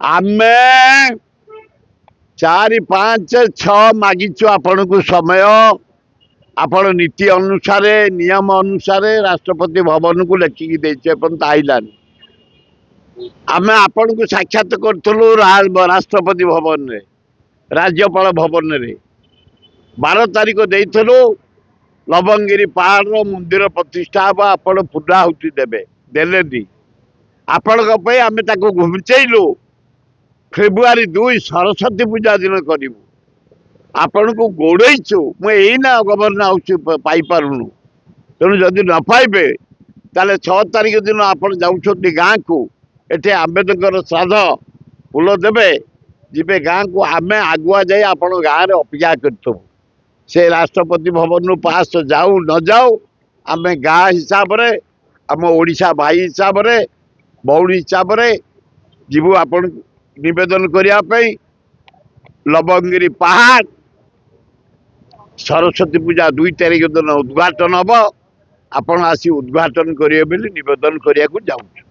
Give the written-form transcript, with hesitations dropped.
आमे 4, 5, 6 मागिचु आपण को समय आपण नीति अनुसार नियम अनुसार राष्ट्रपति भवन को लेखिकी देचे पण आइलान आमे आपण को साक्षात करथलु राष्ट्रपति भवन रे राज्यपाल भवन रे 12 तारीख देइथलु लवंगिरी पहाड़ मंदिर प्रतिष्ठा हम आपण पूर्णाहुति देबे देलेनी आपण आमे ताको घुमचेलु फेब्रुआरी 2 सरस्वती पूजा दिन करू आपण को गोड़ेचु मुझे गवर्नर हाउस पाई पारुनु तेणु जदि न पाइबे ताले 6 तारीख दिन आप जाऊँ गाँ को एटे आंबेडकर श्राद्ध फूल देवे जीवे गाँ को आमे आगुआ जाए आपण गाँव में अपेक्षा कर से राष्ट्रपति भवन पास जाऊ न जाऊ आमे गाँ हिसाब रे आम ओडिशा भाई हिसाब रे भौणी हिसाब रे जीवु आपण निवेदन करने लवंगिरी पहाड़ सरस्वती पूजा 2 तारीख दिन उद्घाटन हम आपण आसी उद्घाटन करेंगे निवेदन करने को जाऊँ।